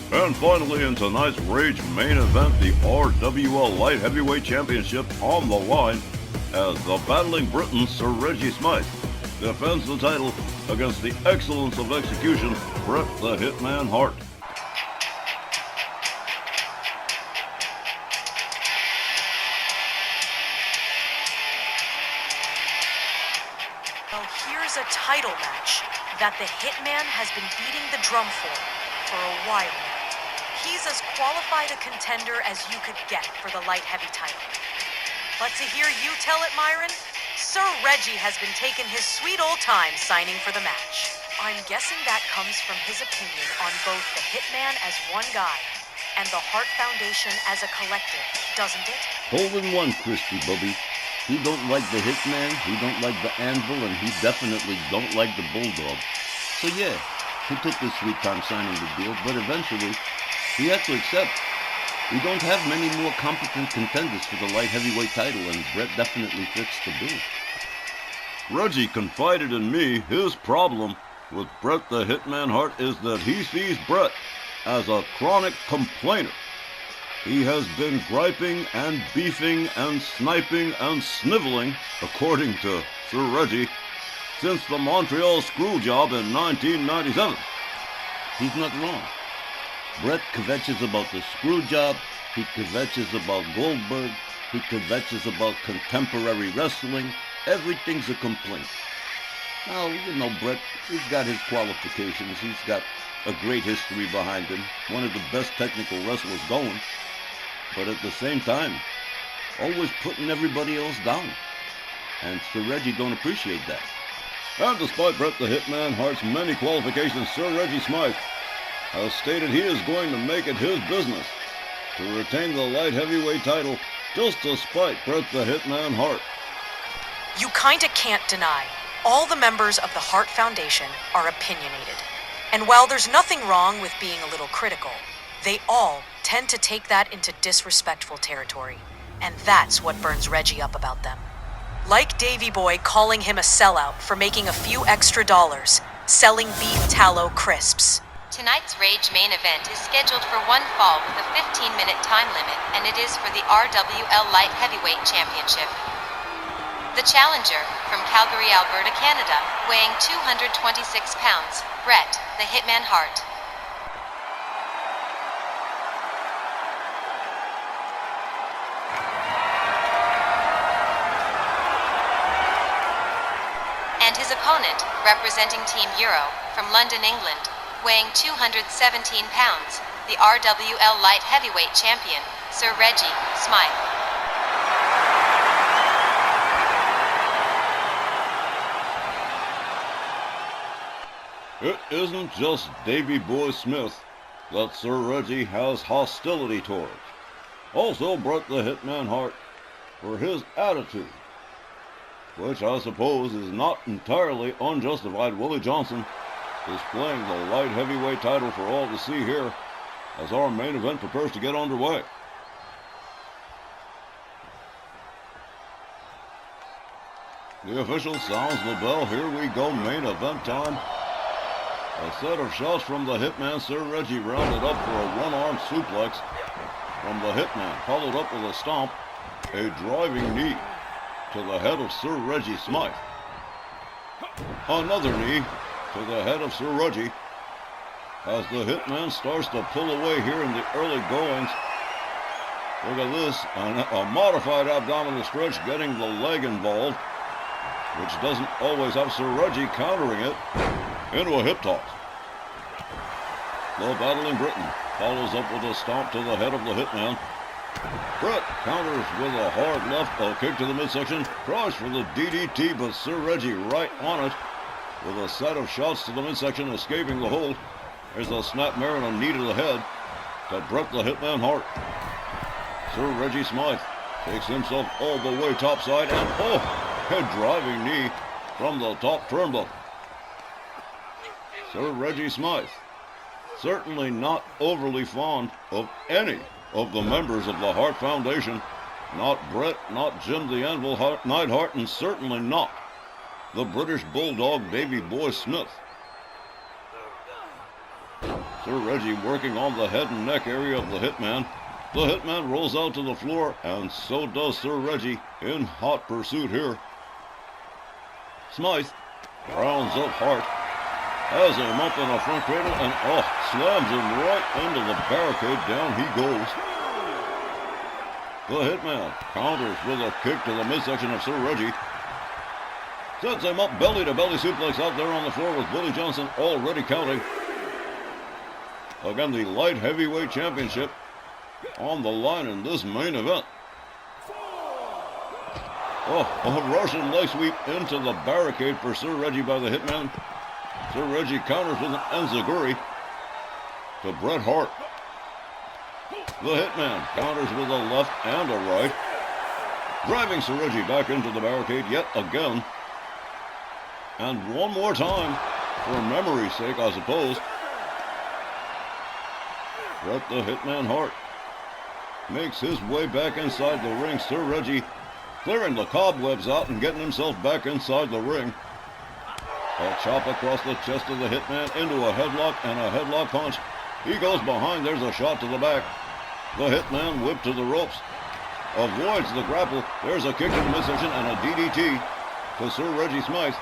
And finally, in tonight's Rage main event, the RWL Light Heavyweight Championship on the line, as the battling Briton Sir Reggie Smythe defends the title against the excellence of execution, Bret the Hitman Hart. Well, here's a title match that the Hitman has been beating the drum for a while now. He's as qualified a contender as you could get for the light heavy title. But to hear you tell it, Myron, Sir Reggie has been taking his sweet old time signing for the match. I'm guessing that comes from his opinion on both the Hitman as one guy and the Hart Foundation as a collective, doesn't it? Hole in one, Christy Bubby. He don't like the Hitman, he don't like the Anvil, and he definitely don't like the Bulldog. So yeah, he took his sweet time signing the deal, but eventually he had to accept. We don't have many more competent contenders for the light heavyweight title, and Bret definitely fits the bill. Reggie confided in me his problem with Bret the Hitman Hart is that he sees Bret as a chronic complainer. He has been griping and beefing and sniping and sniveling, according to Sir Reggie, since the Montreal screw job in 1997. He's not wrong. Bret kvetches about the screw job, he kvetches about Goldberg, he kvetches about contemporary wrestling. Everything's a complaint. Now, you know, Bret, he's got his qualifications, he's got a great history behind him, one of the best technical wrestlers going, but at the same time, always putting everybody else down. And Sir Reggie don't appreciate that. And despite Bret the Hitman Hart's many qualifications, Sir Reggie Smythe has stated he is going to make it his business to retain the light heavyweight title just to spite Bret the Hitman Hart. You kinda can't deny, all the members of the Hart Foundation are opinionated. And while there's nothing wrong with being a little critical, they all tend to take that into disrespectful territory. And that's what burns Reggie up about them. Like Davy Boy calling him a sellout for making a few extra dollars, selling beef tallow crisps. Tonight's Rage main event is scheduled for one fall with a 15-minute time limit, and it is for the RWL Light Heavyweight Championship. The challenger, from Calgary, Alberta, Canada, weighing 226 pounds, Bret the Hitman Hart. And his opponent, representing Team Euro, from London, England, weighing 217 pounds, the RWL Light Heavyweight Champion, Sir Reggie Smythe. It isn't just Davy Boy Smith that Sir Reggie has hostility towards. Also Bret the Hitman Hart for his attitude, which I suppose is not entirely unjustified. Willie Johnson displaying the light heavyweight title for all to see here as our main event prepares to get underway. The official sounds the bell. Here we go, main event time. A set of shots from the Hitman. Sir Reggie rounded up for a one-arm suplex from the Hitman, followed up with a stomp, a driving knee to the head of Sir Reggie Smythe. Another knee to the head of Sir Reggie as the Hitman starts to pull away here in the early goings. Look at this, a modified abdominal stretch getting the leg involved, which doesn't always have Sir Reggie countering it into a hip toss. The battling Briton follows up with a stomp to the head of the Hitman. Bret counters with a hard left, a kick to the midsection, tries for the DDT, but Sir Reggie right on it with a set of shots to the midsection, escaping the hold. There's a snapmare and a knee to the head to Bret the Hitman Hart. Sir Reggie Smythe takes himself all the way topside, and a driving knee from the top turnbuckle. Sir Reggie Smythe, certainly not overly fond of any of the members of the Hart Foundation. Not Bret, not Jim the Anvil Neidhart, and certainly not the British Bulldog Davy Boy Smith. Sir Reggie working on the head and neck area of the Hitman. The Hitman rolls out to the floor, and so does Sir Reggie in hot pursuit here. Smythe rounds up Hart, has him up in a front cradle, and slams him right into the barricade. Down he goes. The Hitman counters with a kick to the midsection of Sir Reggie. Sets him up belly-to-belly suplex out there on the floor with Willie Johnson already counting. Again, the light heavyweight championship on the line in this main event. A Russian leg sweep into the barricade for Sir Reggie by the Hitman. Sir Reggie counters with an enziguri to Bret Hart. The Hitman counters with a left and a right, driving Sir Reggie back into the barricade yet again. And one more time, for memory's sake, I suppose. Bret the Hitman Hart makes his way back inside the ring. Sir Reggie clearing the cobwebs out and getting himself back inside the ring. A chop across the chest of the Hitman into a headlock and a headlock punch. He goes behind. There's a shot to the back. The Hitman whipped to the ropes. Avoids the grapple. There's a kick to the midsection and a DDT to Sir Reggie Smythe.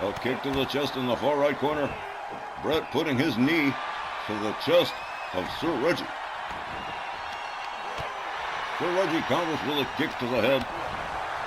A kick to the chest in the far right corner. Bret putting his knee to the chest of Sir Reggie. Sir Reggie counters with a kick to the head.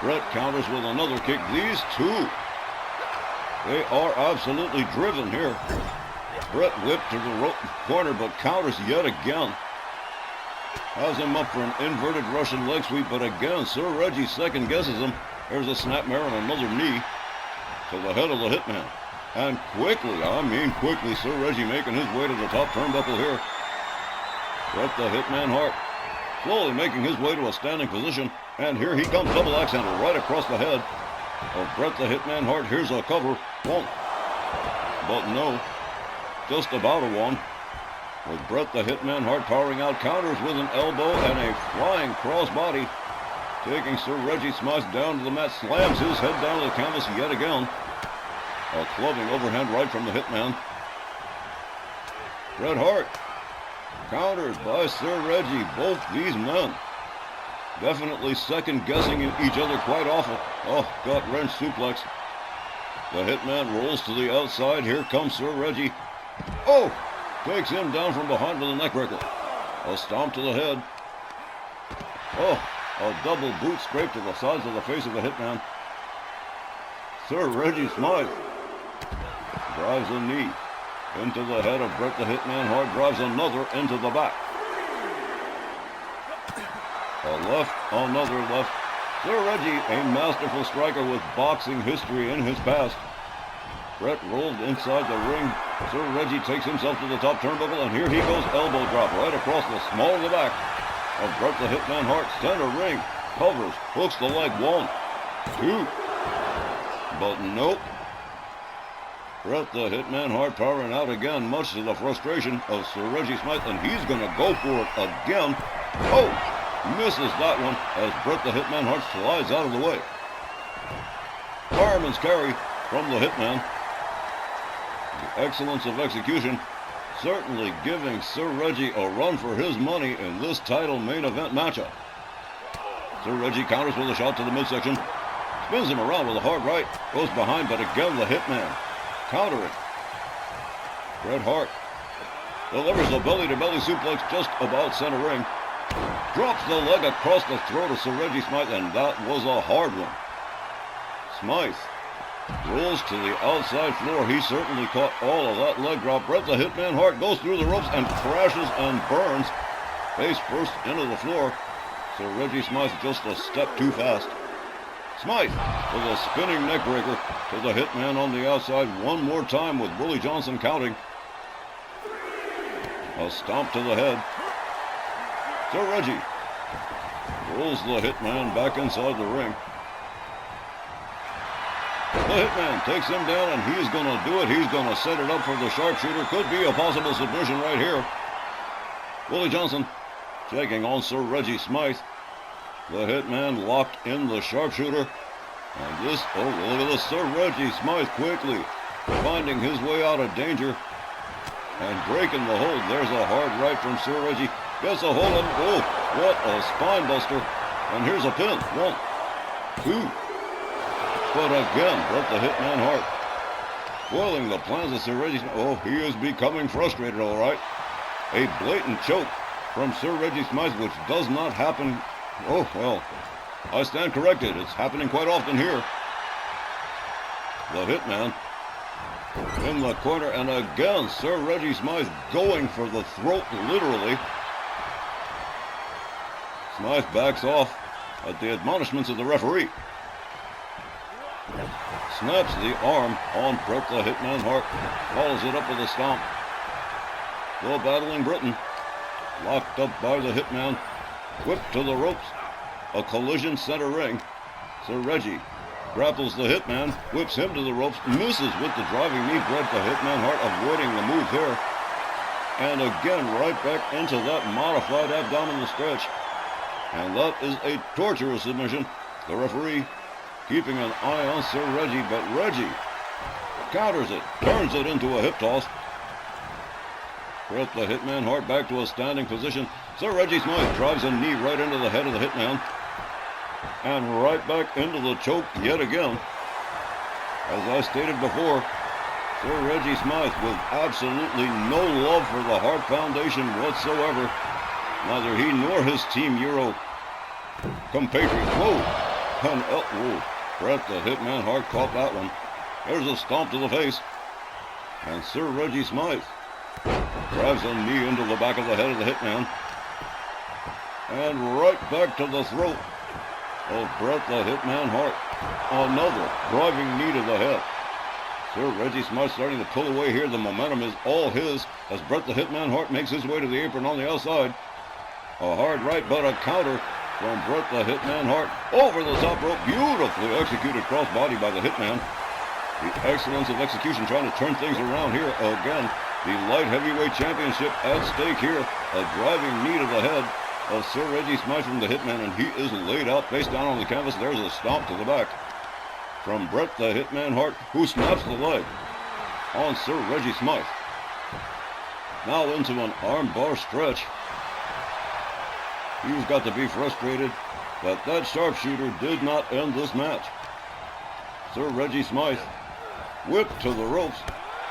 Bret counters with another kick. These two, they are absolutely driven here. Bret whipped to the corner but counters yet again. Has him up for an inverted Russian leg sweep, but again, Sir Reggie second guesses him. There's a snapmare and another knee to the head of the Hitman. And quickly, Sir Reggie making his way to the top turnbuckle here. Bret the Hitman Hart slowly making his way to a standing position. And here he comes, double axe handle right across the head of Bret the Hitman Hart. Here's a cover. Won't. But no. Just about a one. With Bret the Hitman Hart powering out, counters with an elbow and a flying crossbody. Taking Sir Reggie Smythe down to the mat, slams his head down to the canvas yet again. A clubbing overhand right from the Hitman. Bret Hart counters by Sir Reggie. Both these men definitely second guessing each other quite awful. Gut wrench suplex. The Hitman rolls to the outside. Here comes Sir Reggie. Takes him down from behind with a neckbreaker. A stomp to the head. A double boot scrape to the sides of the face of the Hitman. Sir Reggie Smythe drives a knee into the head of Bret the Hitman Hart, drives another into the back. A left, another left. Sir Reggie, a masterful striker with boxing history in his past. Bret rolled inside the ring. Sir Reggie takes himself to the top turnbuckle, and here he goes, elbow drop right across the small of the back of Bret the Hitman Hart. Center ring, covers, hooks the leg, 1, 2. But nope. Bret the Hitman Hart powering out again, much to the frustration of Sir Reggie Smythe, and he's going to go for it again. Misses that one as Bret the Hitman Hart slides out of the way. Fireman's carry from the Hitman. The excellence of execution certainly giving Sir Reggie a run for his money in this title main event matchup. Sir Reggie counters with a shot to the midsection. Spins him around with a hard right. Goes behind, but again the Hitman countering. Bret Hart delivers a belly-to-belly suplex just about center ring. Drops the leg across the throat of Sir Reggie Smythe, and that was a hard one. Smythe rolls to the outside floor. He certainly caught all of that leg drop. Bret the Hitman Hart goes through the ropes and crashes and burns face first into the floor. Sir Reggie Smythe just a step too fast. Smythe with a spinning neckbreaker to the Hitman on the outside one more time with Willie Johnson counting. A stomp to the head. Sir Reggie rolls the Hitman back inside the ring. The Hitman takes him down, and he's going to do it. He's going to set it up for the sharpshooter. Could be a possible submission right here. Willie Johnson checking on Sir Reggie Smythe. The Hitman locked in the sharpshooter. And this, look at this. Sir Reggie Smythe quickly finding his way out of danger. and breaking the hold. There's a hard right from Sir Reggie. Gets a hold of, oh, what a spine buster. And here's a pin. 1, 2. But again, Bret the Hitman Hart foiling the plans of Sir Reggie. Oh, he is becoming frustrated, all right. A blatant choke from Sir Reggie Smythe, which does not happen. Oh, well, I stand corrected. It's happening quite often here. The Hitman in the corner, and again, Sir Reggie Smythe going for the throat, literally. Smythe backs off at the admonishments of the referee. Snaps the arm on Bret the Hitman Hart. Follows it up with a stomp. Still battling Britain. Locked up by the Hitman. Whipped to the ropes. A collision center ring. Sir Reggie grapples the Hitman. Whips him to the ropes. Misses with the driving knee. Bret the Hitman Hart avoiding the move there. And again right back into that modified abdominal stretch. And that is a torturous submission. The referee keeping an eye on Sir Reggie, but Reggie counters it, turns it into a hip toss. Bret the Hitman Hart back to a standing position. Sir Reggie Smythe drives a knee right into the head of the Hitman. And right back into the choke yet again. As I stated before, Sir Reggie Smythe with absolutely no love for the Hart Foundation whatsoever. Neither he nor his Team Euro compatriot. Whoa! Bret the Hitman Hart caught that one. There's a stomp to the face. And Sir Reggie Smythe drives a knee into the back of the head of the Hitman. And right back to the throat of Bret the Hitman Hart. Another driving knee to the head. Sir Reggie Smythe starting to pull away here. The momentum is all his as Bret the Hitman Hart makes his way to the apron on the outside. A hard right, but a counter from Bret the Hitman Hart over the top rope. Beautifully executed crossbody by the Hitman. The excellence of execution trying to turn things around here. Again, the light heavyweight championship at stake here. A driving knee to the head of Sir Reggie Smythe from the Hitman, and he is laid out face down on the canvas. There's a stomp to the back from Bret the Hitman Hart, who snaps the leg on Sir Reggie Smythe. Now into an armbar stretch. He's got to be frustrated that that sharpshooter did not end this match. Sir Reggie Smythe whipped to the ropes.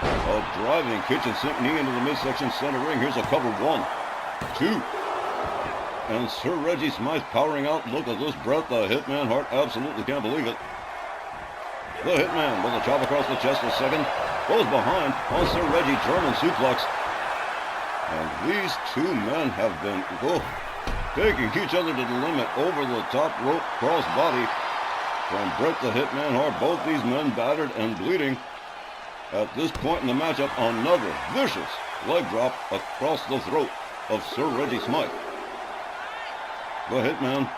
A driving kitchen sink knee into the midsection center ring. Here's a cover. 1, 2. And Sir Reggie Smythe powering out. Look at this. Bret the Hitman Hart absolutely can't believe it. The Hitman with a chop across the chest. A second. Goes behind on Sir Reggie. German suplex. And these two men have been taking each other to the limit over the top rope crossbody from Bret the Hitman Hart. Both these men battered and bleeding. At this point in the matchup, another vicious leg drop across the throat of Sir Reggie Smythe. The Hitman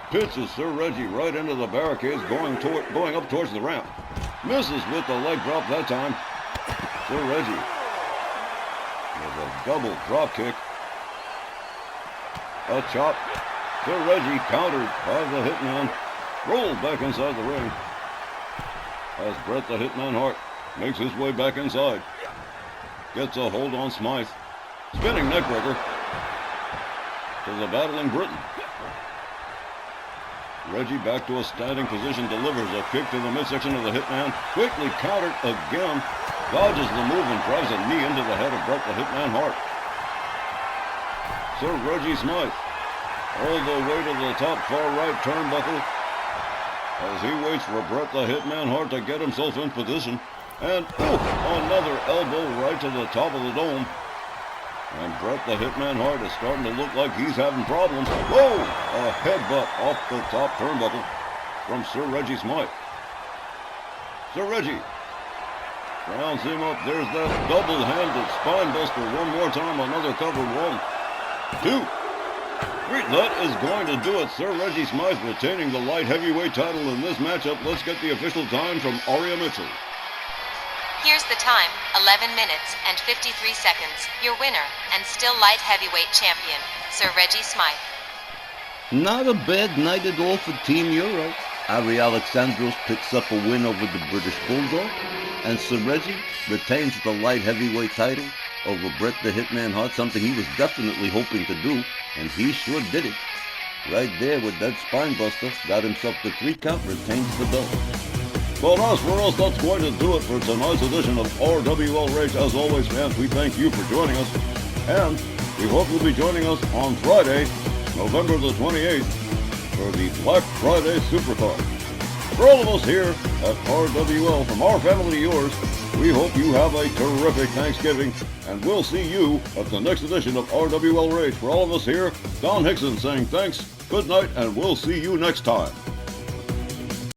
pitches Sir Reggie right into the barricades, going up towards the ramp. Misses with the leg drop that time. Sir Reggie with a double drop kick. A chop. Sir Reggie countered by the Hitman. Rolled back inside the ring as Bret the Hitman Hart makes his way back inside. Gets a hold on Smythe. Spinning neckbreaker to the battling Britain. Reggie back to a standing position, delivers a kick to the midsection of the Hitman. Quickly countered again. Dodges the move and drives a knee into the head of Bret the Hitman Hart. Sir Reggie Smythe all the way to the top far right turnbuckle as he waits for Bret the Hitman Hart to get himself in position. And another elbow right to the top of the dome. And Bret the Hitman Hart is starting to look like he's having problems. Whoa! A headbutt off the top turnbuckle from Sir Reggie Smythe. Sir Reggie rounds him up. There's that double-handed spine buster. One more time, another cover. 1, 2, 3. That is going to do it. Sir Reggie Smythe retaining the light heavyweight title in this matchup. Let's get the official time from Aria Mitchell. Here's the time, 11 minutes and 53 seconds. Your winner and still light heavyweight champion, Sir Reggie Smythe. Not a bad night at all for Team Euro. Ari Alexandros picks up a win over the British Bulldog, and Sir Reggie retains the light heavyweight title over Bret the Hitman Hart, something he was definitely hoping to do, and he sure did it. Right there with that spine buster, got himself the 3 count, retains the belt. But as for us, that's going to do it for tonight's edition of RWL Rage. As always, fans, we thank you for joining us, and we hope you'll be joining us on Friday, November the 28th, for the Black Friday Supercard. For all of us here at RWL, from our family to yours, we hope you have a terrific Thanksgiving, and we'll see you at the next edition of RWL Rage. For all of us here, Don Hickson saying thanks, good night, and we'll see you next time.